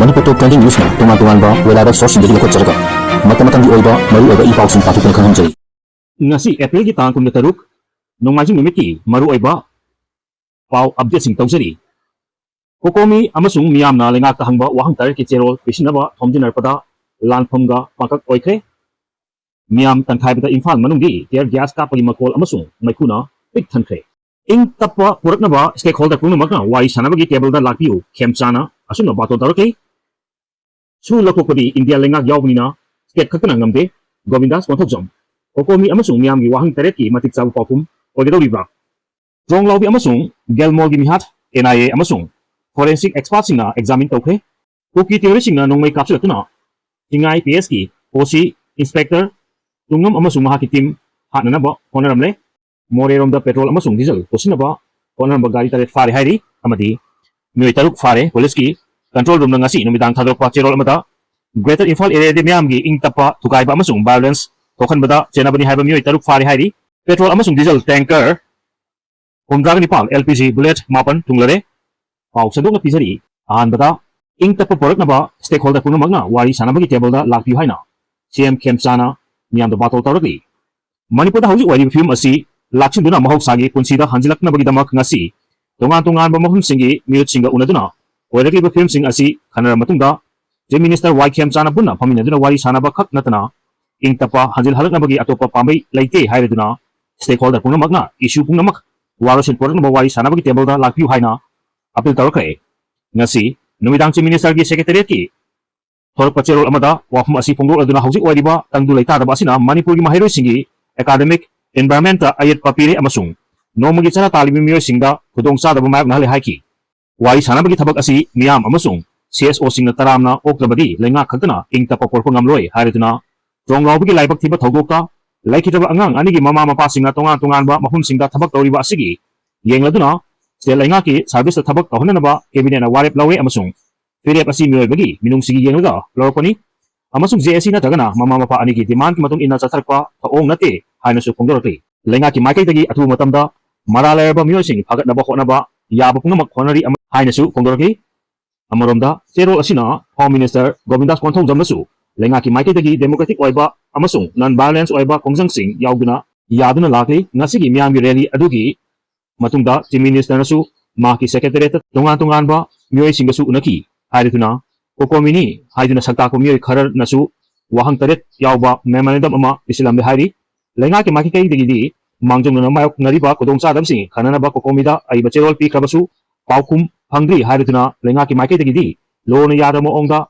Manipur Top Trending News na tungan-tungan ba wala ba source hindi ko tsarga. Mata-matang di oiba maru oiba ipaw sing patukan kang hamjay. Ngasi April gi tang 13 nongmajing numit ki maru oiba paw update sing tawjari. Kokomi amasung miyam na lenga ka hangba wahang tar ki cherol pisinaba thomdinar pada lanphomga pakak oikre. Miyam tangkhai bada Imphal manungdi tear gas ka pagi makol amasung meikhuna pik thankre. Ing tapwa puraknaba stakeholder pungnamakna wai sanabagi table da lakpiu khemchana asuna bato daroke. Su lakokodi India lenga yawbnina state khakna ngamde Govindas konthokjam. Kokomi amasung miyam gi wahang taret ki matik chabu pakum ogedoriba. Jong lawbi amasung gelmol gi mihat NIA amasung forensic experts singna examine tawkhe. Kuki theory singna nongmai kapsulatuna tingai PS ki OC inspector tungam amasung mahaki team hatnanaba honaramle morerom da petrol amasung diesel posinaba honaramba gari taret fare hairi amadi mioi taruk fare police ki control room na ngasi numidang thadokpa cherol amada greater Imphal area de miam gi ingtapa thukaiba amasung violence thokhanbada chenabani haiba mioi taruk fare hairi petrol amasung diesel tanker humdragni pal LPG bullet mapan tunglare paw sadok na pisari ahanbada ingtapa poraknaba stakeholder punamagna wari sanabagi table da lakpiu haina CM khemchana miam da batol tawraki Manipur da hauji wari film asi lakchinduna mahoksagi punsida hanjilaknabagi damak ngasi tongan-tongan ba mahum singi mute singa unaduna oiraki ba film sing asi khanara matungda je minister Y khemchana bunna phaminaduna wari sanaba khak natana ingtapa hanjil halaknabagi atopa pambai leite haireduna stakeholder punamagna issue pungamak warosin poraknaba wari sanabagi table da lakpiu haina appeal tawrakre ngasi numidang chief minister gi secretariat ki thorpa cherol amada wafum asi phongdol aduna hauji oiriba tangdu leita da basina Manipur gi mahairoi singi academic environment ayat papire amasung nomagi chara talibi miyo singda khudong cha da mayak nahale haiki wari sanabagi thabak asi miyam amasung CSO singna taramna oklabadi lenga khakna ingta paporpo ngamloi haireduna jonglawbagi laibak thiba thogokta laikitaba angang anigi mama mapa singna tongan ba mahum singda thabak tawriba asigi yengladuna se lenga ki service da thabak tawhanaba cabinet na warep lawe amasung firep asi miyo bagi minung sigi yenglaga lorpani amasung JSC na tagana mama mapa anigi demand ki matung ina chatharpa thaong nate hainasu phongdorati lenga ki maikai dagi athu matamda maralayaba miyo sing phagatnaba honaba yaba pungamak honari hainasu phongdoraki amaromda cherol asina home minister Govindas konthokjamnasu lenga ki maikai dagi democratic oiba amasung non violence oiba kongjang sing yauduna yaduna lakli ngasigi miyam gi rally adugi matungda chief minister nasu maki secretariat tongan ba miyo singasu unaki haiduna kokomini haiduna sakta ko miyo kharar nasu wahang taret yawba memorandum ama isilambe hairi lenga ki maki kai digi mangjong na mayok ngariba kodong sadam sing khanana ba kokomida ai bacherol pi krabasu paukum hangri haiduna lenga ki maki digi lo na yada mo ongda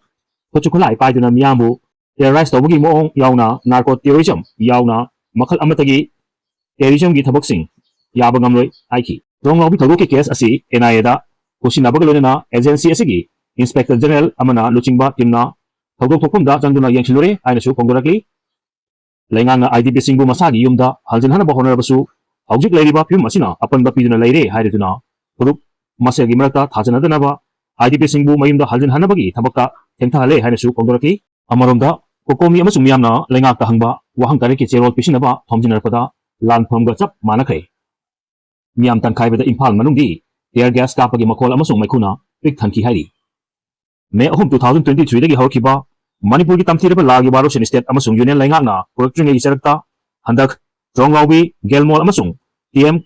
kochukulai paiduna miyambu terrorize tawgi mo ong yauna narco terrorism yauna makhal amatagi terrorism gi thabak sing yaba ngamloi aiki ronglawbi thodoki case asi NIA da kusinabag loina agency asigi inspector general amana luchingba timna thodok thokpumda changduna yengsilore ainasu phongdorakli lenga na IDP singbu masagi yumda haljin hana ba honarabasu haujik leiriba film asina apanba piduna leire haireduna purup masagi marakta thajanadana ba IDP singbu mayumda haljin hana bagi thabakta thengthale hainasu phongdoraki amaromda kokomi amasung miyamna lenga ka hangba wahang tare ki cherol pisinaba thomjinarpada lanphomga chap manakhe miyam tangkhai bada Imphal manungdi tear gas kapagi makol amasung meikhuna pik thanki hairi May 2023 dagi hawkiba Manipur ki tamthiraba lagi baro sen state amasung union laingakna purakjinge isarakta handak jonglawbi gelmol amasung TM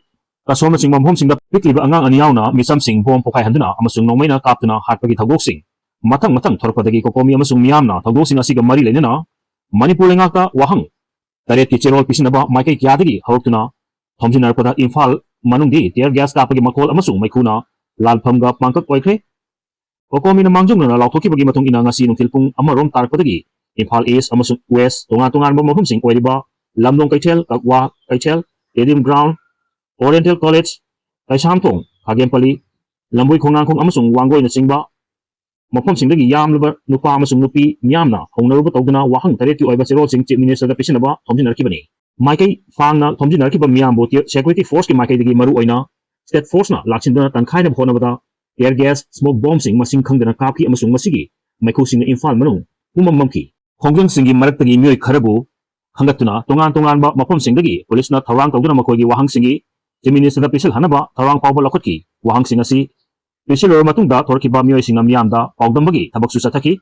kasoma singmam hom singda pikliba angang aniyauna misam sing bom pokai handuna amasung nongmaina kaptuna hatpagi thagok sing matang thorpadagi kokomi amasung miyamna thagok sing asiga mari lenena Manipur laingakta wahang taret ki cherol pisinaba maikai kyadagi hawktuna thomjinarpada Imphal manungdi tear gas kapagi makol amasung meikhuna lalphamga pangkak oikre kokomi na mangjong na lauthoki bagi matong ina ngasi nung tilpung amarom tarpadagi Imphal East amasung West tongan ba mahum sing oiriba lamdong kaichel kakwa kaichel Edim Ground Oriental College kaisamthong khagempali lambui khongnang khong amasung wangoi na singba mafam singdagi yamluba nupa amasung nupi miyamna hongnaruba tawduna wahang tareti oiba cherol sing chief minister da pisinaba thomjinarkibani maikai fangna thomjinarkiba miyambo security force ki maikai dagi maru oina state force na lakchinduna tangkhaina honabada air gas smoke bomb sing masing khangdana kapki amasung masigi maikhu sing Imphal manung umamamki khongjang singi maraktagi mioi kharabu hangatuna tongan ba mafam singdagi police na thawang tawduna makoigi wahang singi chief minister da pisal hanaba thawang pawba lakhotki wahang sing asi ꯄꯤꯁꯤꯜꯂꯕ ꯃꯇꯨꯡꯗ ꯊꯣꯔꯛꯈꯤꯕ ꯃꯤꯑꯣꯏꯁꯤꯡꯅ ꯃꯤꯌꯥꯝꯗ ꯄꯥꯎꯗꯝꯕꯒꯤ ꯊꯕꯛꯁꯨ ꯆꯠꯊꯈꯤ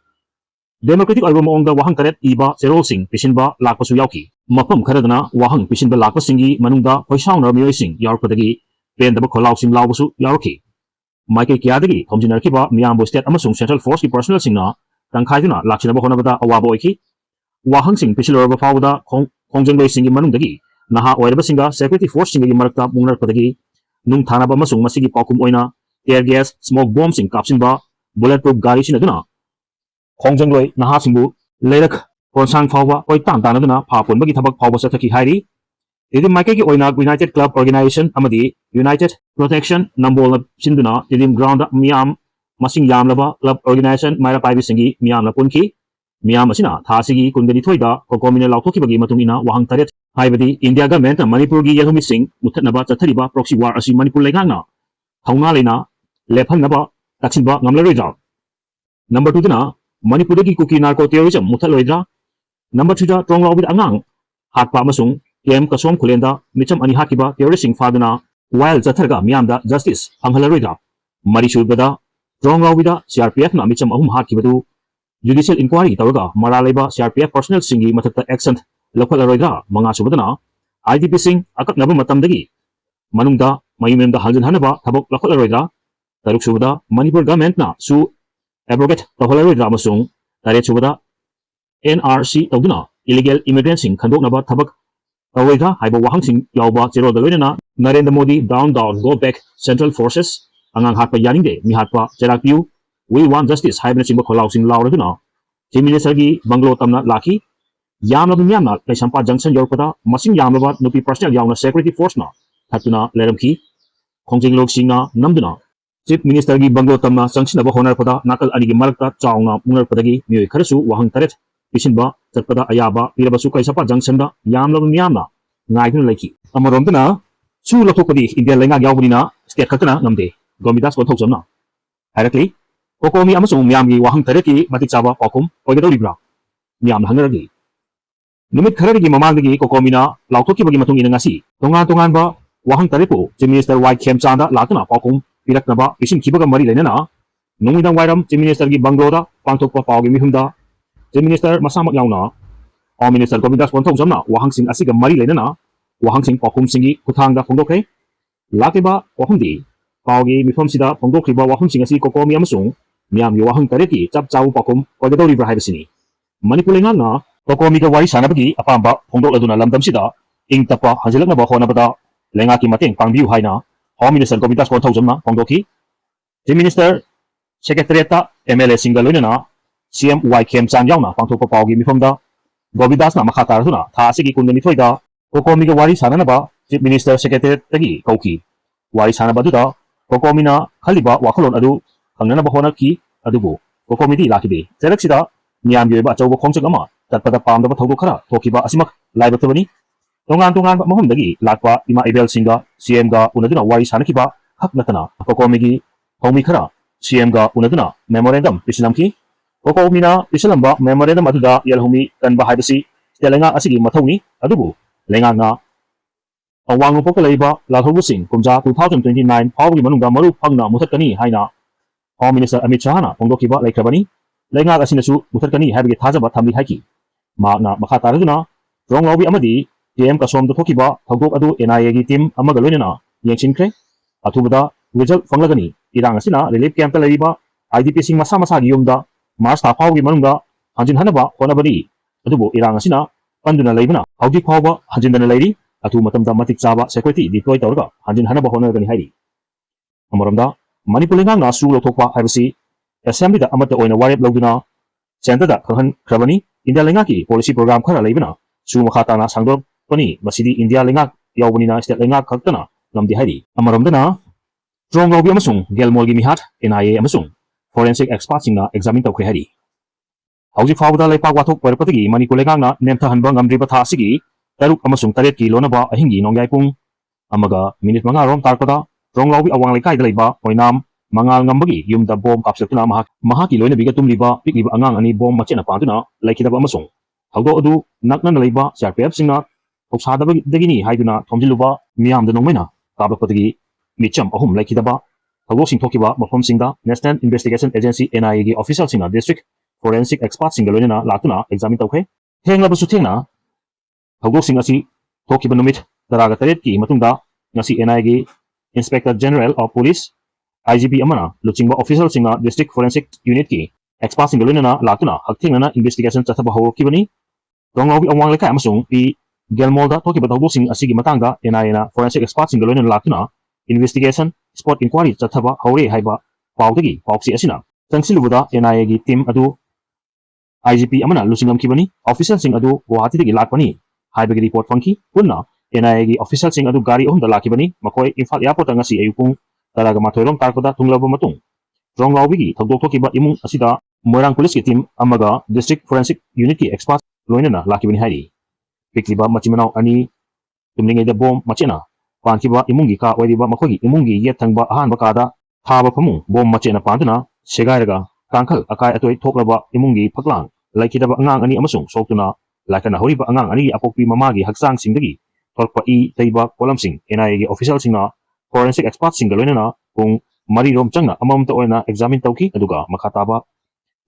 democratic ꯑꯣꯏꯕ ꯃꯑꯣꯡꯗ ꯋꯥꯍꯪ ꯇꯔꯦꯠ ꯏꯕ ꯆꯦꯔꯣꯜꯁꯤꯡ ꯄꯤꯁꯤꯟꯕ ꯂꯥꯛꯄꯁꯨ ꯌꯥꯎꯈꯤ ꯃꯐꯝ ꯈꯔꯗꯅ ꯋꯥꯍꯪ ꯄꯤꯁꯤꯟꯕ ꯂꯥꯛꯄꯁꯤꯡꯒꯤ ꯃꯅꯨꯡꯗ ꯈꯣꯏꯁꯥꯎꯅꯔꯕ ꯃꯤꯑꯣꯏꯁꯤꯡ ꯌꯥꯎꯔꯛꯄꯗꯒꯤ ꯄꯦꯟꯗꯕ ꯈꯣꯜꯂꯥꯎꯁꯤꯡ ꯂꯥꯎꯕꯁꯨ ꯌꯥꯎꯔꯛꯈꯤ ꯃꯥꯏꯀꯩ ꯀꯌꯥꯗꯒꯤ ꯊꯣꯝꯖꯤꯟꯅꯔꯛꯈꯤꯕ ꯃꯤꯌꯥꯝꯕꯨ ꯁ꯭ꯇꯦꯠ ꯑꯃꯁꯨꯡ ꯁꯦꯟꯇ꯭ꯔꯦꯜ ꯐꯣꯔꯁꯀꯤ ꯄꯔꯁꯣꯅꯦꯜꯁꯤꯡꯅ ꯇꯪꯈꯥꯏꯗꯨꯅ ꯂꯥꯛꯁꯤꯟꯅꯕ ꯍꯣꯠꯅꯕꯗ ꯑꯋꯥꯕ ꯑꯣꯏꯈꯤ ꯋꯥꯍꯪꯁꯤꯡ ꯄꯤꯁꯤꯜꯂꯨꯔꯕ ꯐꯥꯎꯕꯗ ꯈꯣꯡꯖꯪꯂꯣꯏꯁꯤꯡꯒꯤ ꯃꯅꯨꯡꯗꯒꯤ ꯅꯍꯥ ꯑꯣꯏꯔꯕꯁꯤꯡꯒ ꯁꯦꯀ꯭ꯌꯨꯔꯤꯇꯤ ꯐꯣꯔꯁꯁꯤꯡꯒꯤ ꯃꯔꯛꯇ ꯃꯨꯛꯅꯔꯛꯄꯗꯒꯤ ꯅꯨꯡ ꯊꯥꯅꯕ ꯑꯃꯁꯨꯡ ꯃꯁꯤꯒꯤ ꯄꯥꯎꯈꯨꯝ ꯑꯣꯏꯅ ꯇꯤꯌꯔ ꯒ꯭ꯌꯥꯁ ꯁ꯭ꯃꯣꯛ ꯕꯣꯝꯕꯁꯤꯡ ꯀꯥꯞꯁꯤꯟꯕ ꯕꯨꯂꯦꯠ ꯄ꯭ꯔꯨꯐ ꯒꯥꯔꯤ ꯁꯤꯖꯤꯟꯅꯗꯨꯅ ꯈꯣꯡꯖꯪꯂꯣꯏ ꯅꯍꯥꯁꯤꯡꯕꯨ ꯂꯩꯔꯛ ꯀꯣꯟꯁꯥꯡ ꯐꯥꯎꯕ ꯀꯣꯏꯇꯥꯟ ꯇꯥꯟꯅꯗꯨꯅ ꯐꯥ ꯄꯨꯟꯕꯒꯤ ꯊꯕꯛ ꯐꯥꯎꯕ ꯆꯠꯊꯈꯤ ꯍꯥꯏꯔꯤ ꯇꯤꯗꯤꯝ ꯃꯥꯏꯀꯩꯒꯤ ꯑꯣꯏꯅ ꯌꯨꯅꯥꯏꯇꯦꯗ ꯀ꯭ꯂꯕ ꯑꯣꯔꯒꯅꯥꯏꯖꯦꯁꯟ ꯑꯃꯗꯤ ꯌꯨꯅꯥꯏꯇꯦꯗ ꯄ꯭ꯔꯣꯇꯦꯛꯁꯟ ꯅꯝꯕꯣꯜꯅ ꯁꯤꯟꯗꯨꯅ ꯇꯤꯗꯤꯝ ꯒ꯭ꯔꯥꯎꯟꯗ ꯃꯤꯌꯥꯝ ꯃꯁꯤꯡ ꯌꯥꯝꯂꯕ ꯀ꯭ꯂꯕ ꯑꯣꯔꯒꯅꯥꯏꯖꯦꯁꯟ ꯃꯩꯔꯥ ꯄꯥꯏꯕꯤꯁꯤꯡꯒꯤ ꯃꯤꯌꯥꯝꯅ ꯄꯨꯟꯈꯤ ꯃꯤꯌꯥꯝ ꯑꯁꯤꯅ ꯊꯥ ꯑꯁꯤꯒꯤ 22ꯗ ꯀꯣꯀꯣꯃꯤꯅ ꯂꯥꯎꯊꯣꯛꯈꯤꯕꯒꯤ ꯃꯇꯨꯡ ꯏꯟꯅ ꯋꯥꯍꯪ ꯇꯔꯦꯠ ꯍꯥꯏꯕꯗꯤ ꯏꯟꯗꯤꯌꯥ ꯒꯚꯔꯟꯃꯦꯟꯠꯅ ꯃꯅꯤꯄꯨꯔꯒꯤ ꯌꯦꯜꯍꯧꯃꯤꯁꯤꯡ ꯃꯨꯠꯊꯠꯅꯕ ꯆꯠꯊꯔꯤꯕ ꯄ꯭ꯔꯣꯛꯁꯤ ꯋꯥꯔ ꯑꯁꯤ ꯃꯅꯤꯄꯨꯔ ꯂꯩꯉꯥꯛꯅ ꯊꯧꯅꯥ ꯂꯩꯅ ꯂꯦꯞꯍꯟꯅꯕ ꯇꯛꯁꯤꯟꯕ ꯉꯝꯂꯔꯣꯏꯗ꯭ꯔꯥ ꯅꯝꯕꯔ 2ꯗꯅ ꯃꯅꯤꯄꯨꯔꯗꯒꯤ ꯀꯨꯀꯤ ꯅꯥꯔꯀꯣ ꯇꯦꯔꯣꯔꯤꯖꯝ ꯃꯨꯠꯊꯠꯂꯣꯏꯗ꯭ꯔꯥ नंबर 3 ट्रोंग लाउबी अंगांग हाटपा अमसुंग केम कसोम खुलेंदा मिचम अनि हाकिबा टेररिस्टिंग फादुना वाइल चथरगा मियामदा जस्टिस फंगहलरोइदा मरीसुबदा ट्रोंग लाउबीदा सीआरपीएफ ना मिचम अहुम हाकिबदु जुडिशियल इंक्वायरी तवगा मरा लेबा सीआरपीएफ पर्सनल सिंगी मथक्ता एक्शन लखलरोइदा मंगा सुबदना आईडीपी सिंग अककनब मतमदगी मनुंगदा मयुमेमदा हंजन हनबा थबक लखलरोइदा तरुक सुबदा मणिपुर गवर्नमेंट ना सु एब्रोगेट तहलरोइदा अमसुंग तरेत सुबदा NRC तौदुना इलीगल इमिग्रेंट्स खंडोकनबा थबक तौरोइदा हाइबा वाहंसिंग यावबा चेरोदा लोइना Narendra Modi down down go back central forces अंगांग हाटपा यानिंगदे मि हाटपा चेराक्यू वी वांट जस्टिस हाइबना चिंबा खोलाउसिंग लाउरदुना चीफ मिनिस्टर की बंगलो तमना लाखी यामलब म्यामना कैसंपा जंक्शन योरपदा मसिंग यामलब नुपी पर्सनल यावना सिक्योरिटी फोर्सना थतुना लेरमखी खोंजिंग लोकसिंगना नमदुना चीफ मिनिस्टर की बंगलो तमना संगसिनबा होनरपदा नाकल अनिगी मरकता चाउना मुनरपदगी मियोय खरसु वाहंग Taret पिसिनबा चटपदा अयाबा पिरबसु कैसपा जंक्शनदा यामलब म्यामना ngaiduna leki amoromdana su lotokpadi india lenga yaubunina state khakana namde gomidas ko thokjamna harakli kokomi amasung myamgi wahang tareki matik chaba pakum oigadoribra myam hangaragi numit kharagi mamangdagi kokomina lautokibagi matung ina ngasi tongan ba wahang tarepu chief minister wai khemchanda latuna pakum piraknaba pisin khibaga mari lenana nungidang wairam chief minister gi bangloda pangthokpa pawgi mihumda chief minister masamak yauna Home Minister Govindas Ponthong Jamna Wahang Singh Asiga Mari Lenana Wahang Singh Pakum Singhi Kuthangda Phongdokhe Lakiba Wahumdi Paugi Mifom Sida Phongdokriba Wahum Singh Asi Kokomi Amasung Miam Wahang Tareki Chap Chau Pakum Kogadori Brahibasini Manipur Lengana Kokomi Ga Wari Sanabagi Apamba Phongdok Laduna Lamdam Sida Ing Tapa Hanjilakna Ba Honabada Lengaki Mateng Pangbiu Haina Home Minister Govindas Ponthong Jamna Phongdokhi Chief Minister Secretariat MLA Singa Loinana CM Y Kem Chan Yauna Pangthokpa Paugi Mifomda Govindas na makhatarasuna tha asigi 22da kokomi ga wari sananaba chief minister secretary tagi kauki wari sanabaduda kokomina khaliba wakhalon adu khangnanaba honaki adubu kokomi di lakibe seraksida miyam yoba achauba khongchak ama tatpada pamdaba thaudo khara thokiba asimak laibatabani tongan mahumdagi lakwa ima ibel singa CM ga unaduna wari sanakiba khaknatana kokomi gi homi khara CM ga unaduna memorandum pisinamki Kokomina Pisalamba memorandum aduda yelhumi kanba haibasi telenga asigi mathoni adubu lenga na awang pokalaiba lathobusing kumja 2029 phawgi manungda maru phangna muthatkani haina Home Minister Amit Shah na phongdokiba laikhabani lenga asinasu muthatkani haibagi thajaba thamli haiki magna makhataruduna ronglaubi amadi TM kasom da thokiba thogdok adu NIA gi team amaga loinana yengchinkre athubada result fanglagani irang asina relief camp ta laiba IDP sing masa masa gi yumda Mars Tafaugi Manunga, Hanjin Hanaba, Honabadi, Adubo, Irangasina, Panduna Labana, Hauji Pava, Hanjin the Lady, Atu Matamda Matik Saba, Security, deployed Torga, Hanjin Hanaba Honor Hari. Amoranda, Manipulanga, Sulo Topa, Havasi, Assembly the Amata Oina Warrior Loguna, Santa da Kahan Kravani, India Lengaki, Policy Program Kara Labana, Sumakatana, Sangro, Poni, Masidi, India Lengak, Yawunina, State Lengak Kakana, Namdi Hari. Amarandana, Strong Lobby Amasung, Gelmolgi Mihat, NIA Amasung. Forensic experts na examine tawkre hari hauji fawda lai pak wathok parpatagi Manipur Lengangna nemtha hanba ngamdriba tha asigi taruk amasung taret ki lonaba ahingi nongyai pung amaga minute manga rom tarpada ronglaubi awang lekai dalaiba oinam mangal ngambagi yumda bom kapsatuna maha ki loina biga tumliba pikliba angang ani bom machena patuna laikidaba amasung haudo adu nakna laiba CRPF singna thoksadaba dagini haiduna thomjiluba miyamda nongmena kablapatagi micham ahum laikidaba ꯊꯧꯗꯣꯛꯁꯤꯡ ꯊꯣꯛꯈꯤꯕ ꯃꯐꯝꯁꯤꯡꯗ national investigation agency NIAꯒꯤ ꯑꯣꯐꯤꯁꯤꯌꯦꯜꯁꯤꯡꯅ district forensic ꯑꯦꯛꯁꯄꯥꯔꯠꯁꯤꯡꯒ ꯂꯣꯏꯅꯅ ꯂꯥꯛꯇꯨꯅ examine ꯇꯧꯈ꯭ꯔꯦ ꯊꯦꯡꯂꯕꯁꯨ ꯊꯦꯡꯅ ꯊꯧꯗꯣꯛꯁꯤꯡ ꯑꯁꯤ ꯊꯣꯛꯈꯤꯕ ꯅꯨꯃꯤꯠ 18ꯒꯤ ꯃꯇꯨꯡꯗ ꯉꯁꯤ NIAꯒꯤ inspector general of police IGP ꯑꯃꯅ ꯂꯨꯆꯤꯡꯕ ꯑꯣꯐꯤꯁꯤꯌꯦꯜꯁꯤꯡꯅ ꯗꯤꯁꯇ꯭ꯔꯤꯛ ꯐꯣꯔꯦꯟꯁꯤꯛ ꯌꯨꯅꯤꯠꯀꯤ ꯑꯦꯛꯁꯄꯥꯔꯠꯁꯤꯡꯒ ꯂꯣꯏꯅꯅ ꯂꯥꯛꯇꯨꯅ ꯍꯛꯊꯦꯡꯅꯅ ꯏꯟꯚꯦꯁꯇꯤꯒꯦꯁꯟ ꯆꯠꯊꯕ ꯍꯧꯔꯛꯈꯤꯕꯅꯤ ꯔꯣꯡꯉꯥꯎꯒꯤ ꯑꯋꯥꯡ ꯂꯩꯀꯥꯏ ꯑꯃꯁꯨꯡ ꯄꯤ ꯒꯦꯜꯃꯣꯜꯗ ꯊꯣꯛꯈꯤꯕ ꯊꯧꯗꯣꯛꯁꯤꯡ ꯑꯁꯤꯒꯤ ꯃꯇꯥꯡꯗ NIAꯅ ꯐꯣꯔꯦꯟꯁꯤꯛ ꯑꯦꯛꯁꯄꯥꯔꯠꯁꯤꯡꯒ ꯂꯣꯏꯅꯅ ꯂꯥꯛꯇꯨꯅ इन्वेस्टिगेशन स्पॉट इंक्वायरी चथबा हौरे हाइबा पाउदगी पाउक्सी असिना चंगसिलुबदा NIAगी टीम अदु IGP अमना लुसिंगमखिबनी ऑफिसर सिंग अदु गुवाहाटीदगी लाकपनी हाइबगी रिपोर्ट फंखी पुन्ना NIAगी ऑफिसर सिंग अदु गाड़ी अहुमदा लाखिबनी मखोय Imphal airport ngasi ayupung taraga mathoirom tarpada tunglaba matung ronglawbigi thogdok thokiba imung asida moirang police ki team amaga district forensic unit ki expert loinana lakibani hairi pikliba machimanau ani tumlingai da bom machena पांखिबा इमुंगी का ओरिबा मखोगी इमुंगी ये थंगबा अहानबा कादा थाबा फमु बोम मचेना पांदना सेगायरगा कांखल अकाय अतोय थोकलबा इमुंगी फकलांग लाइखिदबा अंगांग अनि अमसुंग सोक्तुना लाइकना हौरिबा अंगांग अनि अपोक्पि ममागी हक्सांग सिंगदगी थोरपा इ तैबा कोलम सिंग NIAगी ऑफिशियल सिंगना फोरेंसिक एक्सपर्ट सिंग लोइनना पुंग मरी रोम चंगना अममत ओइना एग्जामिन तौकी अदुगा मखाताबा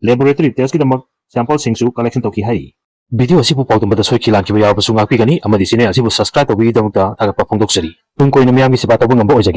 लेबोरेटरी टेस्ट की दमक सैंपल सिंगसु कलेक्शन तौकी हाई वीडियो असिबु पाउदुमदा सोइखि लांखिबा यावबसु ngakpigani amadi channel asibu subscribe tawbi damukta thagapa phongdoksari tung koina miyamgi siba tawbu ngamba oijage